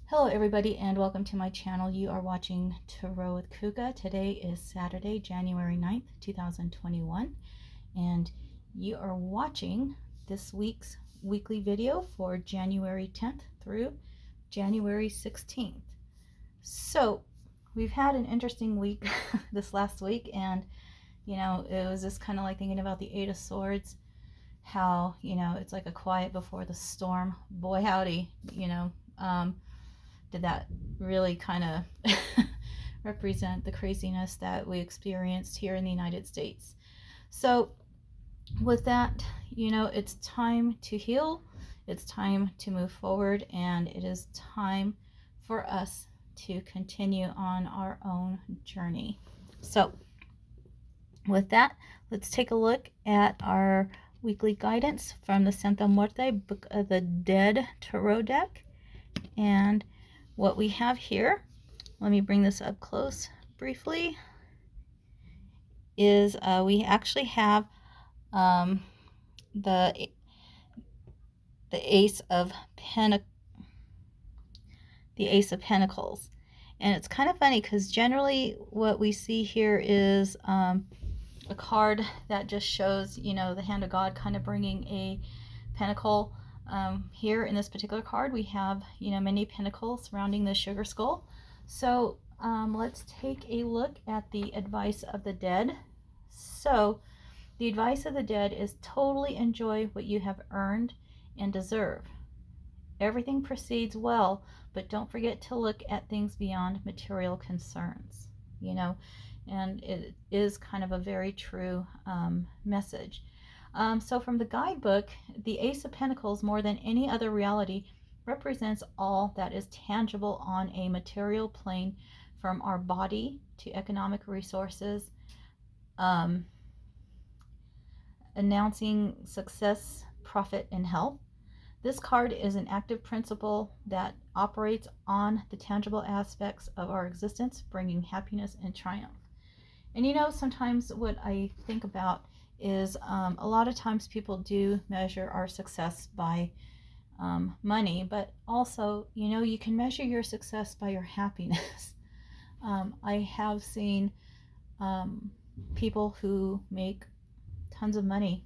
Hello everybody and welcome to my channel. You are watching Tarot with Kuga. Today is Saturday, January 9th, 2021, and you are watching this week's weekly video for January 10th through January 16th. So we've had an interesting week this last week, and it was just kind of like thinking about the Eight of Swords, how it's like a quiet before the storm. Boy howdy, did that really kind of represent the craziness that we experienced here in the United States. So with that, it's time to heal, it's time to move forward, and it is time for us to continue on our own journey. So with that, let's take a look at our weekly guidance from the Santa Muerte Book of the Dead Tarot deck. And what we have here, let me bring this up close briefly, is we actually have the Ace of Pentacles. And it's kind of funny because generally what we see here is a card that just shows, the hand of God kind of bringing a pentacle. Here in this particular card, we have, many pentacles surrounding the sugar skull. So let's take a look at the advice of the dead. So the advice of the dead is totally enjoy what you have earned and deserve. Everything proceeds well, but don't forget to look at things beyond material concerns, and it is kind of a very true message. So from the guidebook, the Ace of Pentacles, more than any other reality, represents all that is tangible on a material plane, from our body to economic resources, announcing success, profit, and health. This card is an active principle that operates on the tangible aspects of our existence, bringing happiness and triumph. And sometimes what I think about is a lot of times people do measure our success by money, but also, you can measure your success by your happiness. I have seen people who make tons of money,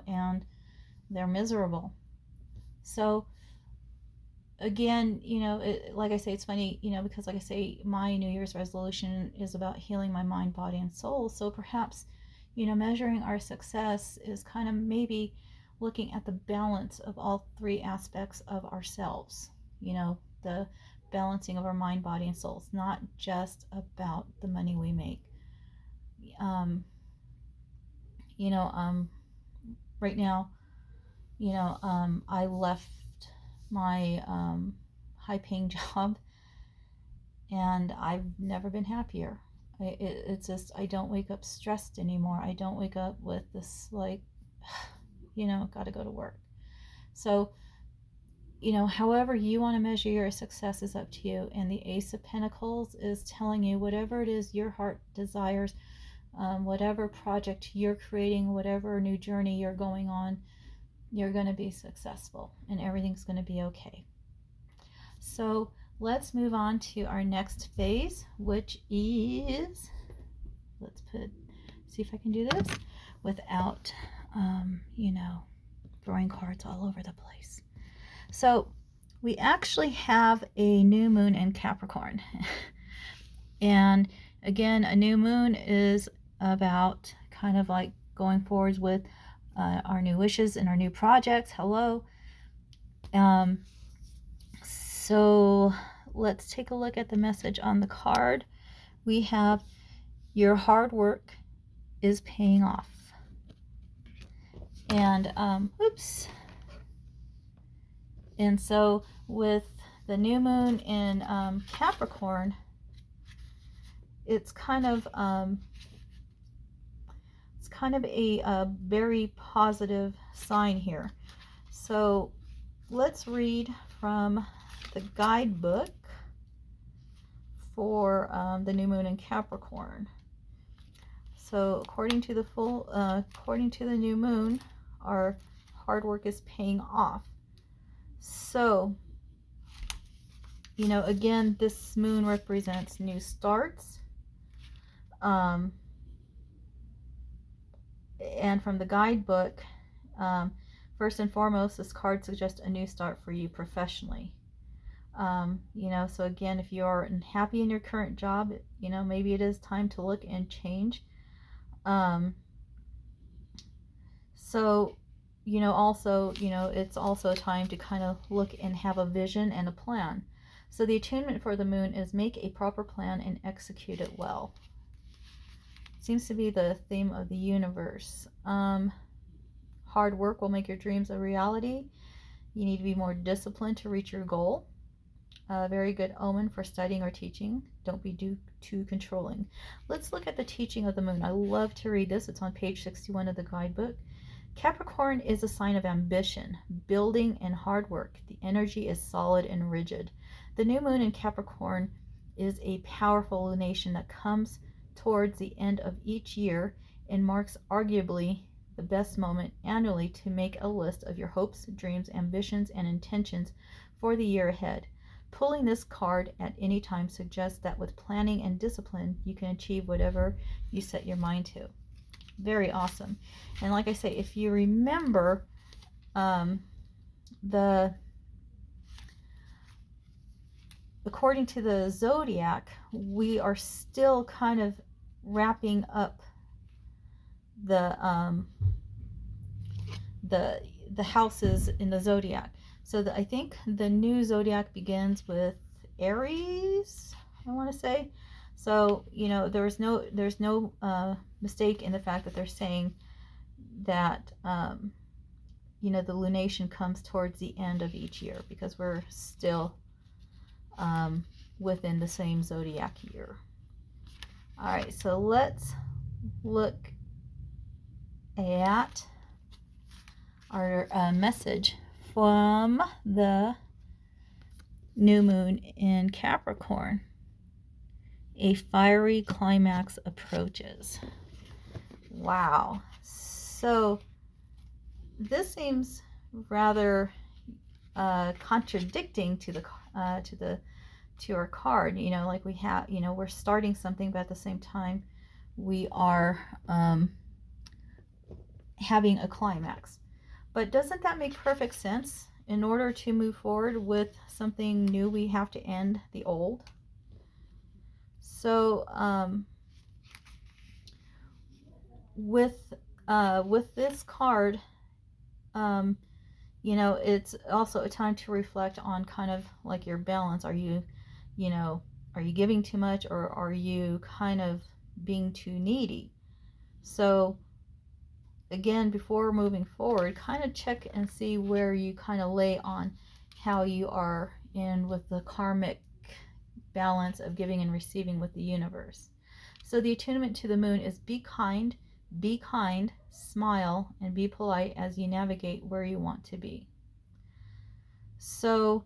and they're miserable. So again, like I say, it's funny, because like I say, my New Year's resolution is about healing my mind, body, and soul. So perhaps, measuring our success is kind of maybe looking at the balance of all three aspects of ourselves, the balancing of our mind, body, and soul. It's not just about the money we make. Right now, I left my high-paying job, and I've never been happier. It's just, I don't wake up stressed anymore. I don't wake up with this like, gotta go to work. So, however you want to measure your success is up to you. And the Ace of Pentacles is telling you whatever it is your heart desires, whatever project you're creating, whatever new journey you're going on, you're going to be successful and everything's going to be okay. So let's move on to our next phase, which is, see if I can do this without, throwing cards all over the place. So we actually have a new moon in Capricorn. And again, a new moon is about kind of like going forwards with our new wishes and our new projects. Hello. So let's take a look at the message on the card. We have your hard work is paying off. And oops. And so with the new moon in Capricorn, it's kind of a very positive sign here. So let's read from the guidebook for the new moon in Capricorn. So according to the new moon, our hard work is paying off. So you know, again, this moon represents new starts. And from the guidebook, first and foremost, this card suggests a new start for you professionally. You know, so again, if you are unhappy in your current job, you know, maybe it is time to look and change. So, you know, also, you know, it's also a time to kind of look and have a vision and a plan. So the attunement for the moon is make a proper plan and execute it well. Seems to be the theme of the universe. Hard work will make your dreams a reality. You need to be more disciplined to reach your goal. A very good omen for studying or teaching. Don't be too controlling. Let's look at the teaching of the moon. I love to read this. It's on page 61 of the guidebook. Capricorn is a sign of ambition, building, and hard work. The energy is solid and rigid. The new moon in Capricorn is a powerful lunation that comes towards the end of each year and marks arguably the best moment annually to make a list of your hopes, dreams, ambitions, and intentions for the year ahead. Pulling this card at any time suggests that with planning and discipline, you can achieve whatever you set your mind to. Very awesome. And like I say, if you remember, according to the zodiac, we are still kind of wrapping up the houses in the zodiac. So I think the new zodiac begins with Aries, I want to say. So, you know, there's no mistake in the fact that they're saying that, you know, the lunation comes towards the end of each year because we're still within the same zodiac year. All right, so let's look at our message from the new moon in Capricorn. A fiery climax approaches. Wow. So this seems rather contradicting to our card. You know, like we have, you know, we're starting something, but at the same time we are having a climax. But doesn't that make perfect sense? In order to move forward with something new, we have to end the old. So with this card, you know, it's also a time to reflect on kind of like your balance. Are you, you know, are you giving too much, or are you kind of being too needy? So again, before moving forward, kind of check and see where you kind of lay on how you are in with the karmic balance of giving and receiving with the universe. So the attunement to the moon is be kind, smile, and be polite as you navigate where you want to be. So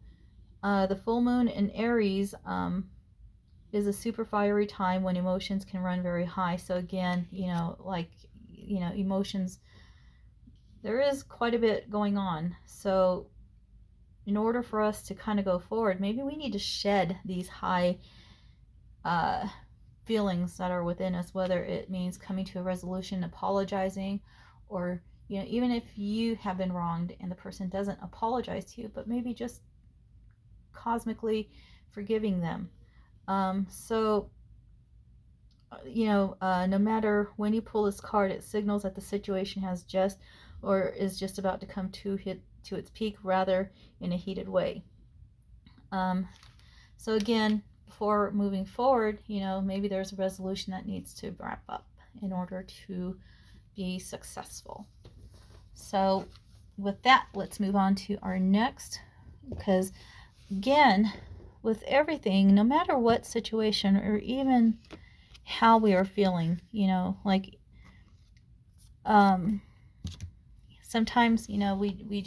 the full moon in Aries is a super fiery time when emotions can run very high. So again, you know, like, you know, emotions, there is quite a bit going on. So in order for us to kind of go forward, maybe we need to shed these high feelings that are within us, whether it means coming to a resolution, apologizing, or, you know, even if you have been wronged and the person doesn't apologize to you, but maybe just cosmically forgiving them. So, you know, no matter when you pull this card, it signals that the situation has just, or is just about to come to its peak, rather in a heated way. So again, before moving forward, you know, maybe there's a resolution that needs to wrap up in order to be successful. So with that, let's move on to our next, because again, with everything, no matter what situation or even how we are feeling, you know, like sometimes, you know, we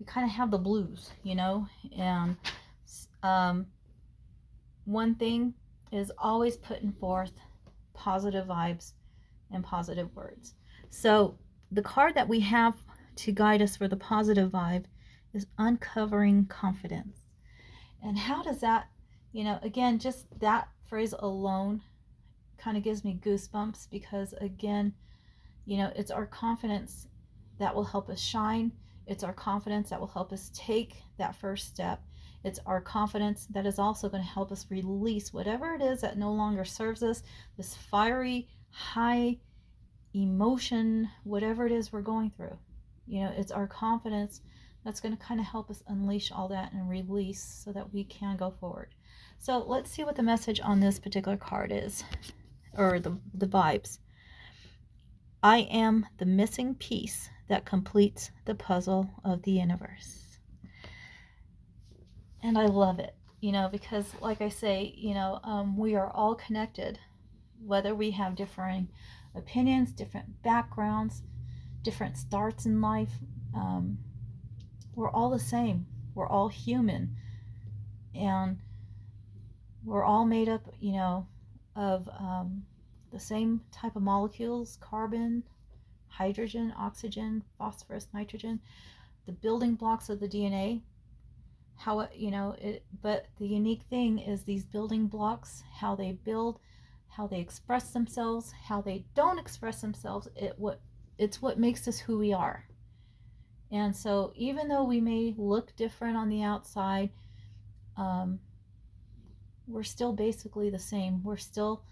kind of have the blues, you know, and one thing is always putting forth positive vibes and positive words. So the card that we have to guide us for the positive vibe is uncovering confidence. And how does that, again, just that phrase alone kind of gives me goosebumps, because again, it's our confidence that will help us shine. It's our confidence that will help us take that first step. It's our confidence that is also going to help us release whatever it is that no longer serves us, this fiery, high emotion, whatever it is we're going through. It's our confidence that's going to kind of help us unleash all that and release so that we can go forward. So let's see what the message on this particular card is, or the vibes. I am the missing piece that completes the puzzle of the universe. And I love it, because like I say, we are all connected, whether we have differing opinions, different backgrounds, different starts in life. We're all the same. We're all human. And we're all made up, of the same type of molecules: carbon, hydrogen, oxygen, phosphorus, nitrogen, the building blocks of the DNA. But the unique thing is these building blocks, how they build, how they express themselves, how they don't express themselves. It's what makes us who we are. And so even though we may look different on the outside, we're still basically the same. We're still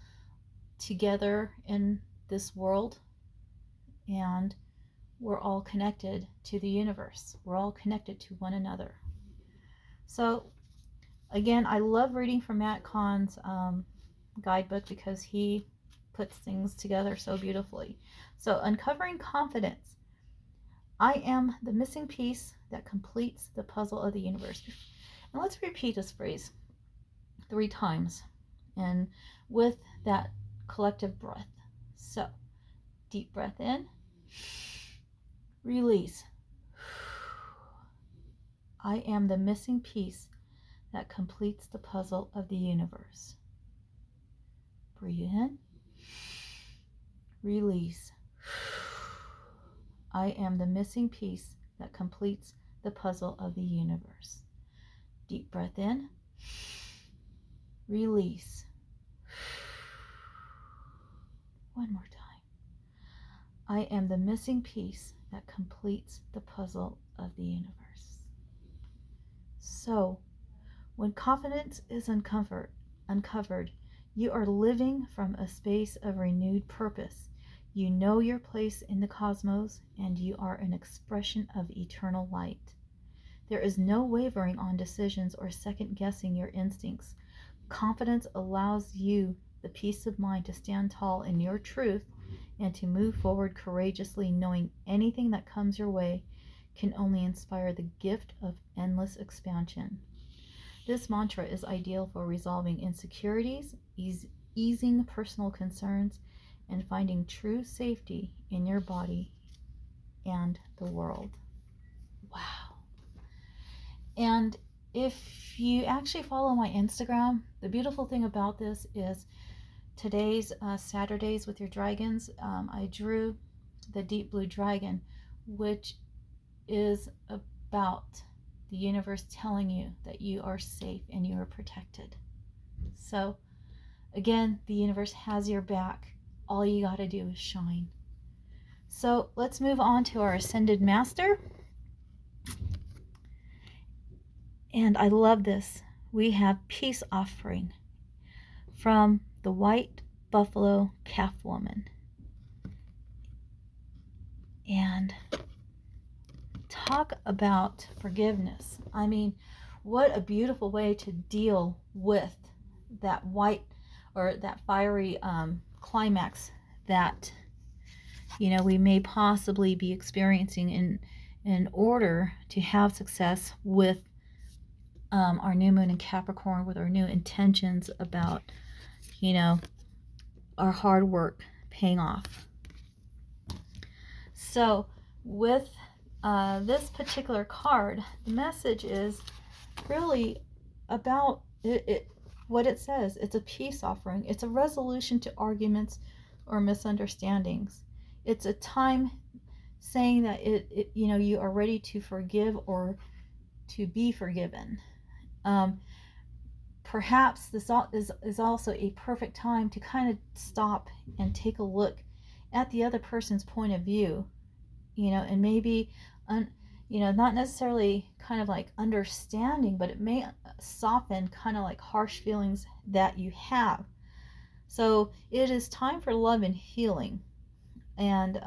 together in this world, and we're all connected to the universe. We're all connected to one another. So again, I love reading from Matt Kahn's guidebook, because he puts things together so beautifully. So, uncovering confidence. I am the missing piece that completes the puzzle of the universe. And let's repeat this phrase 3 times, and with that collective breath. So, deep breath in, release. I am the missing piece that completes the puzzle of the universe. Breathe in, release. I am the missing piece that completes the puzzle of the universe. Deep breath in, release. One more time. I am the missing piece that completes the puzzle of the universe. So, when confidence is uncovered, you are living from a space of renewed purpose. You know your place in the cosmos, and you are an expression of eternal light. There is no wavering on decisions or second-guessing your instincts. Confidence allows you the peace of mind to stand tall in your truth and to move forward courageously, knowing anything that comes your way can only inspire the gift of endless expansion. This mantra is ideal for resolving insecurities, easing personal concerns, and finding true safety in your body and the world. Wow. And if you actually follow my Instagram, the beautiful thing about this is today's Saturdays with your dragons, I drew the deep blue dragon, which is about the universe telling you that you are safe and you are protected. So again, the universe has your back. All you got to do is shine. So let's move on to our Ascended Master. And I love this. We have Peace Offering from the White Buffalo Calf Woman. And talk about forgiveness. I mean, what a beautiful way to deal with that white, or that fiery climax that we may possibly be experiencing in order to have success with our new moon in Capricorn, with our new intentions about our hard work paying off. So with this particular card, the message is really about it. What it says, it's a peace offering. It's a resolution to arguments or misunderstandings. It's a time saying that you are ready to forgive or to be forgiven. perhaps this is also a perfect time to kind of stop and take a look at the other person's point of view, and maybe, not necessarily kind of like understanding, but it may soften kind of like harsh feelings that you have. So it is time for love and healing. And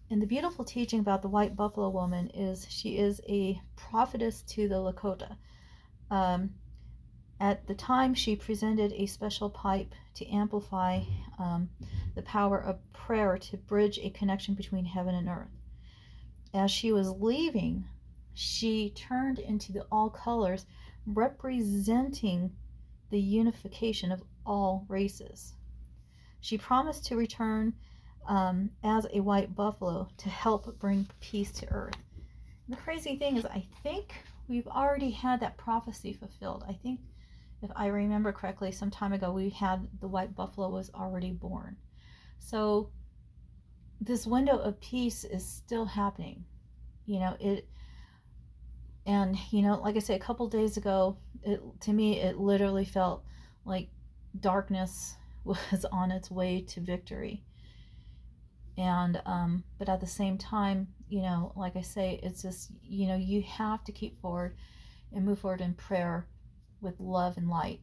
and the beautiful teaching about the white buffalo woman is she is a prophetess to the Lakota. Um, at the time, she presented a special pipe to amplify the power of prayer to bridge a connection between heaven and earth. As she was leaving, she turned into the all colors, representing the unification of all races. She promised to return as a white buffalo to help bring peace to earth. The crazy thing is, I think we've already had that prophecy fulfilled. I think, if I remember correctly, some time ago we had the white buffalo was already born. So this window of peace is still happening. And like I said, a couple days ago, to me it literally felt like darkness was on its way to victory. And but at the same time, like I say, it's just, you have to keep forward and move forward in prayer with love and light.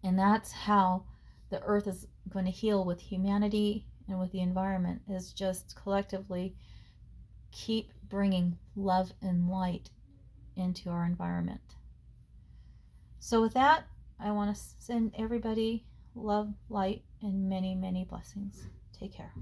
And that's how the earth is going to heal with humanity and with the environment, is just collectively keep bringing love and light into our environment. So with that, I want to send everybody love, light, and many, many blessings. Take care.